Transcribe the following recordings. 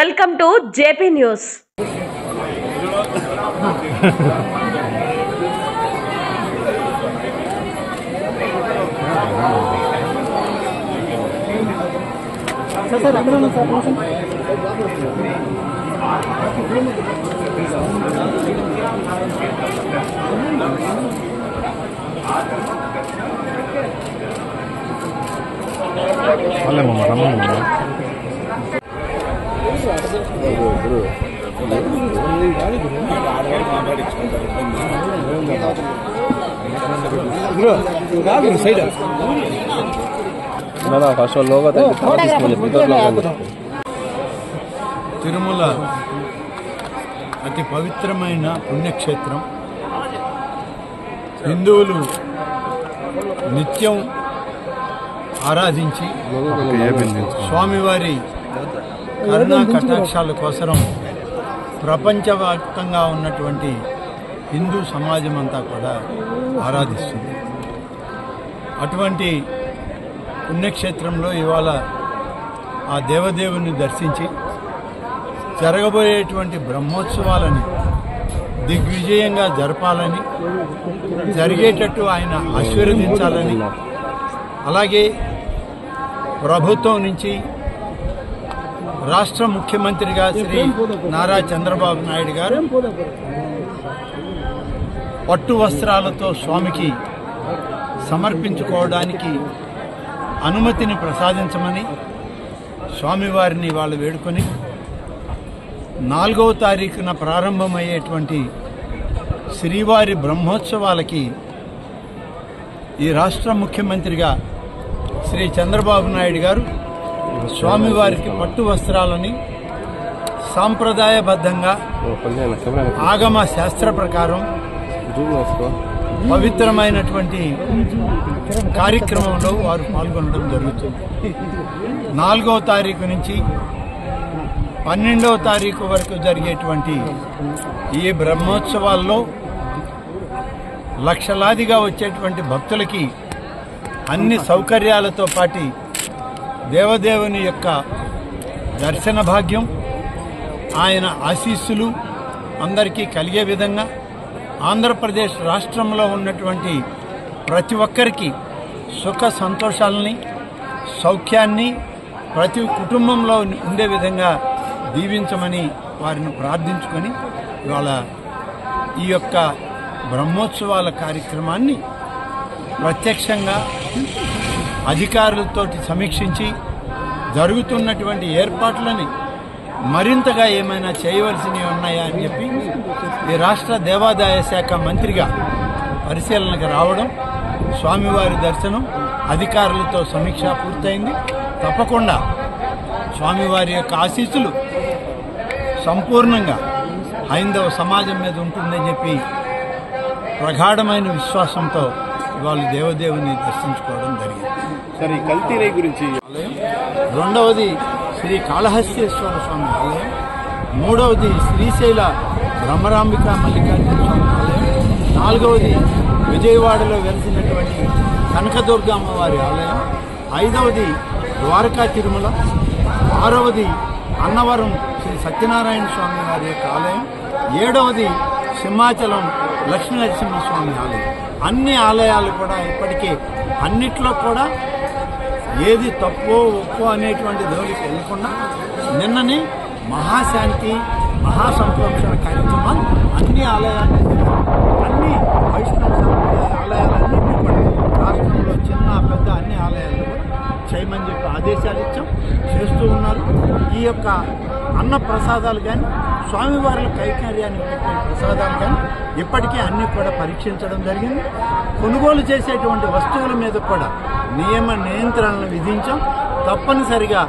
Welcome to JP news. Tirumala అతి పవిత్రమైన పుణ్యక్షేత్రం. హిందువులు నిత్యం ఆరాధించి స్వామివారి కరుణా కటాక్షాల కోసం ప్రపంచవ్యాప్తంగా ఉన్నటువంటి హిందూ సమాజం అంతా కూడా ఆరాధిస్తుంది. అటువంటి పుణ్యక్షేత్రంలో ఇవాళ ఆ దేవదేవుని దర్శించి జరగబోయేటువంటి బ్రహ్మోత్సవాలని దిగ్విజయంగా జరపాలని, జరిగేటట్టు ఆయన ఆశీర్వదించాలని, అలాగే ప్రభుత్వం నుంచి రాష్ట్ర ముఖ్యమంత్రిగా శ్రీ నారా చంద్రబాబు నాయుడు గారు పట్టు వస్త్రాలతో స్వామికి సమర్పించుకోవడానికి అనుమతిని ప్రసాదించమని స్వామివారిని వాళ్ళు వేడుకొని 4వ తారీఖున ప్రారంభమయ్యేటువంటి శ్రీవారి బ్రహ్మోత్సవాలకి ఈ రాష్ట్ర ముఖ్యమంత్రిగా శ్రీ చంద్రబాబు నాయుడు గారు స్వామివారికి పట్టు వస్త్రాలని సాంప్రదాయబద్ధంగా ఆగమ శాస్త్ర ప్రకారం పవిత్రమైనటువంటి కార్యక్రమంలో వారు పాల్గొనడం జరుగుతుంది. 4వ తారీఖు నుంచి 12వ తారీఖు వరకు జరిగేటువంటి ఈ బ్రహ్మోత్సవాల్లో లక్షలాదిగా వచ్చేటువంటి భక్తులకి అన్ని సౌకర్యాలతో పాటు దేవదేవుని యొక్క దర్శన భాగ్యం, ఆయన ఆశీస్సులు అందరికీ కలిగే విధంగా ఆంధ్రప్రదేశ్ రాష్ట్రంలో ఉన్నటువంటి ప్రతి ఒక్కరికి సుఖ సంతోషాలని, సౌఖ్యాన్ని ప్రతి కుటుంబంలో ఉండే విధంగా దీవించమని వారిని ప్రార్థించుకొని ఇవాళ ఈ యొక్క బ్రహ్మోత్సవాల కార్యక్రమాన్ని ప్రత్యక్షంగా అధికారులతో సమీక్షించి జరుగుతున్నటువంటి ఏర్పాట్లని మరింతగా ఏమైనా చేయవలసినవి ఉన్నాయా అని చెప్పి ఈ రాష్ట్ర దేవాదాయ శాఖ మంత్రిగా పరిశీలనకు రావడం, స్వామివారి దర్శనం, అధికారులతో సమీక్ష పూర్తయింది. తప్పకుండా స్వామివారి యొక్క ఆశీస్సులు సంపూర్ణంగా హైందవ సమాజం మీద ఉంటుందని చెప్పి ప్రగాఢమైన విశ్వాసంతో ఇవాళ దేవదేవుని దర్శించుకోవడం జరిగింది. సరే, కల్తీ గురించి రెండవది శ్రీ కాళహస్తీశ్వర స్వామి ఆలయం, మూడవది శ్రీశైల బ్రహ్మరాంబిక మల్లికార్జున స్వామి ఆలయం, 4వది విజయవాడలో వెలిసినటువంటి కనకదుర్గ అమ్మవారి ఆలయం, 5వది ద్వారకా తిరుమల, 6వది అన్నవరం శ్రీ సత్యనారాయణ స్వామి వారి యొక్క ఆలయం, 7వది సింహాచలం లక్ష్మీనరసింహస్వామి ఆలయం. అన్ని ఆలయాలు కూడా ఇప్పటికీ అన్నిట్లో కూడా ఏది తప్పో ఒప్పో అనేటువంటి ధోరణికి వెళ్లకుండా నిన్ననే మహాశాంతి, మహాసంప్రోక్షణ కార్యక్రమాలు అన్ని ఆలయాలు, అన్ని వైష్ణవ సంప్రదాయ ఆలయాలన్నింటినీ కూడా రాష్ట్రంలో చిన్న పెద్ద అన్ని ఆలయాలు చేయమని చెప్పి ఆదేశాలు ఇచ్చాం, చేస్తూ ఉన్నారు. ఈ యొక్క అన్న ప్రసాదాలు కానీ, స్వామివారి కైకార్యానికి పెట్టిన ప్రసాదాలు కానీ ఇప్పటికే అన్ని కూడా పరీక్షించడం జరిగింది. కొనుగోలు చేసేటువంటి వస్తువుల మీద కూడా నియమ నియంత్రణలు విధించాం. తప్పనిసరిగా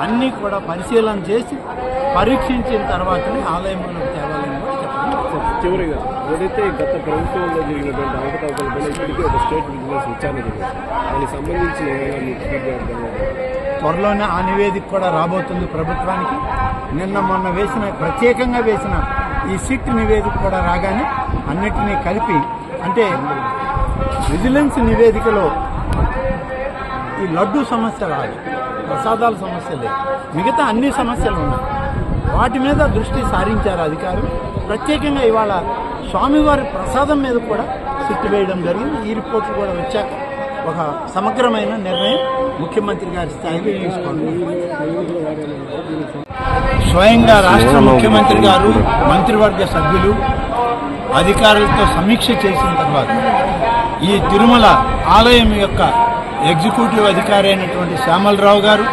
అన్నీ కూడా పరిశీలన చేసి పరీక్షించిన తర్వాతనే ఆలయంలోకి తేవాలని కూడా చెప్పడం. చివరిగా ఏదైతే గత ప్రభుత్వంలో జరిగినటువంటి అవకతవకలపైన ఇప్పటికీ ఒక స్టేట్ బిజినెస్ విచారణ జరిగింది, దానికి సంబంధించి త్వరలోనే ఆ నివేదిక కూడా రాబోతుంది ప్రభుత్వానికి. నిన్న మొన్న ప్రత్యేకంగా వేసిన ఈ సిట్ నివేదిక కూడా రాగానే అన్నిటినీ కలిపి, అంటే విజిలెన్స్ నివేదికలో ఈ లడ్డు సమస్య రాదు, ప్రసాదాల సమస్య లేదు, మిగతా అన్ని సమస్యలు ఉన్నాయి. వాటి మీద దృష్టి సారించారు అధికారులు. ప్రత్యేకంగా ఇవాళ స్వామివారి ప్రసాదం మీద కూడా సిట్టు వేయడం జరిగింది. ఈ రిపోర్ట్లు కూడా వచ్చాక ఒక సమగ్రమైన నిర్ణయం ముఖ్యమంత్రి గారి స్థాయిలో తీసుకోండి. స్వయంగా రాష్ట్ర ముఖ్యమంత్రి గారు మంత్రివర్గ సభ్యులు అధికారులతో సమీక్ష చేసిన తర్వాత ఈ తిరుమల ఆలయం యొక్క ఎగ్జిక్యూటివ్ అధికారి అయినటువంటి శ్యామలరావు గారు,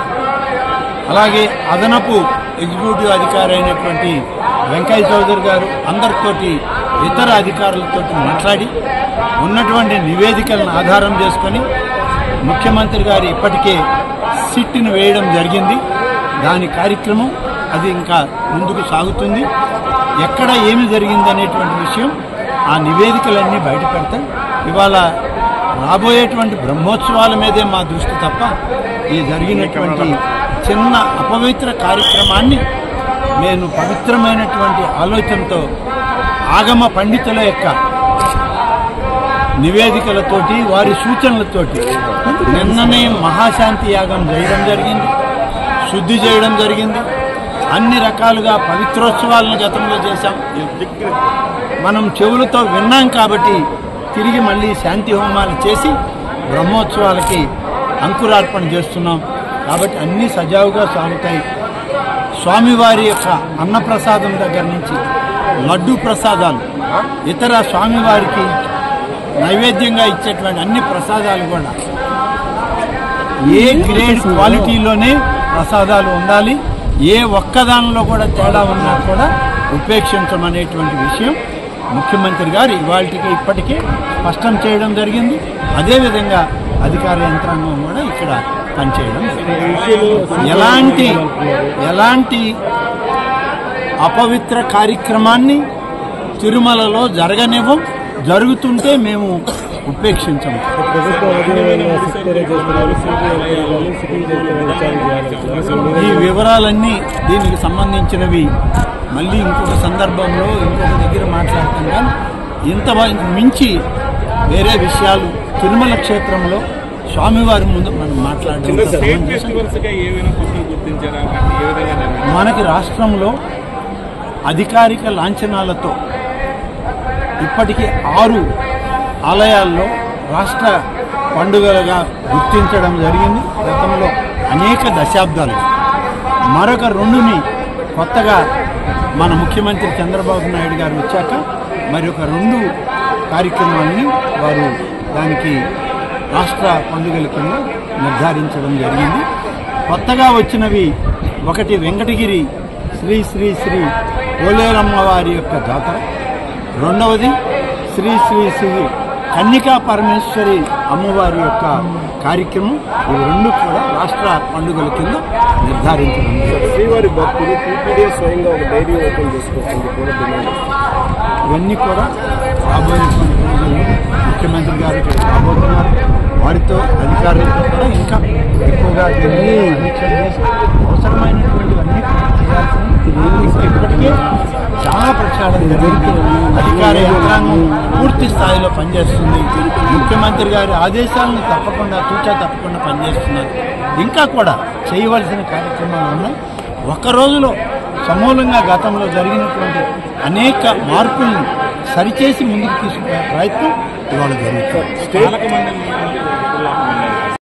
అలాగే అదనపు ఎగ్జిక్యూటివ్ అధికారి అయినటువంటి వెంకయ్య చౌదరి గారు అందరితోటి ఇతర అధికారులతో మాట్లాడి ఉన్నటువంటి నివేదికలను ఆధారం చేసుకొని ముఖ్యమంత్రి గారు ఇప్పటికే సిట్ను వేయడం జరిగింది. దాని కార్యక్రమం అది ఇంకా ముందుకు సాగుతుంది. ఎక్కడ ఏమి జరిగింది అనేటువంటి విషయం ఆ నివేదికలన్నీ బయటపెడతాయి. ఇవాళ రాబోయేటువంటి బ్రహ్మోత్సవాల మీదే మా దృష్టి తప్ప ఈ జరిగినటువంటి చిన్న అపవిత్ర కార్యక్రమాన్ని నేను పవిత్రమైనటువంటి ఆలోచనతో ఆగమ పండితుల యొక్క నివేదికలతోటి వారి సూచనలతోటి నిన్ననే మహాశాంతి యాగం చేయడం జరిగింది, శుద్ధి చేయడం జరిగింది. అన్ని రకాలుగా పవిత్రోత్సవాలను గతంలో చేశాం. మనం చెవులతో విన్నాం కాబట్టి తిరిగి మళ్ళీ శాంతి హోమాలు చేసి బ్రహ్మోత్సవాలకి అంకురార్పణ చేస్తున్నాం. కాబట్టి అన్నీ సజావుగా సాగుతాయి. స్వామివారి యొక్క అన్నప్రసాదం దగ్గర నుంచి లడ్డూ ప్రసాదాలు, ఇతర స్వామివారికి నైవేద్యంగా ఇచ్చేటువంటి అన్ని ప్రసాదాలు కూడా ఏ గ్రేడ్ క్వాలిటీలోనే ప్రసాదాలు ఉండాలి. ఏ ఒక్కదానిలో కూడా తేడా ఉన్నా కూడా ఉపేక్షించమనేటువంటి విషయం ముఖ్యమంత్రి గారు ఇవాళకి ఇప్పటికే స్పష్టం చేయడం జరిగింది. అదేవిధంగా అధికార యంత్రాంగం కూడా ఇక్కడ పనిచేయడం ఎలాంటి అపవిత్ర కార్యక్రమాన్ని తిరుమలలో జరగనివ్వం. జరుగుతుంటే మేము ఉపేక్షించము. ఈ వివరాలన్నీ దీనికి సంబంధించినవి మళ్ళీ ఇంకొక సందర్భంలో ఇంకొక దగ్గర మాట్లాడతాం. కానీ ఇంత మించి వేరే విషయాలు తిరుమల క్షేత్రంలో స్వామివారి ముందు మనం మాట్లాడడం మనకి రాష్ట్రంలో అధికారిక లాంఛనాలతో ఇప్పటికీ 6 ఆలయాల్లో రాష్ట్ర పండుగలుగా గుర్తించడం జరిగింది గతంలో అనేక దశాబ్దాలు. మరొక 2ని కొత్తగా మన ముఖ్యమంత్రి చంద్రబాబు నాయుడు గారు వచ్చాక మరి ఒక 2 కార్యక్రమాలని వారు దానికి రాష్ట్ర పండుగల కింద నిర్ధారించడం జరిగింది. కొత్తగా వచ్చినవి ఒకటి వెంకటగిరి శ్రీ శ్రీ శ్రీ పోలేరమ్మ వారి యొక్క జాతర, రెండవది శ్రీ శ్రీ శ్రీ కన్నికా పరమేశ్వరి అమ్మవారి యొక్క కార్యక్రమం. ఇవి 2 కూడా రాష్ట్ర పండుగల కింద నిర్ధారించడం. శ్రీవారి భక్తులు టీటీడీ స్వయంగా ఒక డైరీ ఓపెన్ చేసుకోవచ్చండి కూడా డిమాండ్. ఇవన్నీ కూడా రాబోయేటువంటి రోజుల్లో ముఖ్యమంత్రి గారు రాబోతున్నారు. వారితో అధికారులతో కూడా ఇంకా ఎక్కువగా సమీక్ష చేసి అవసరమైనటువంటివన్నీ చేయాల్సింది. ఇప్పటికే చాలా ప్రక్షాళన జరుగుతుంది. అధికార యంత్రాంగం పూర్తి స్థాయిలో పనిచేస్తుంది. ముఖ్యమంత్రి గారి ఆదేశాలను తప్పకుండా పనిచేస్తున్నారు. ఇంకా కూడా చేయవలసిన కార్యక్రమాలు ఉన్నాయి. ఒక్క రోజులో సమూలంగా గతంలో జరిగినటువంటి అనేక మార్పుల్ని సరిచేసి ముందుకు తీసుకునే ప్రయత్నం ఇవాళ జరుగుతుంది.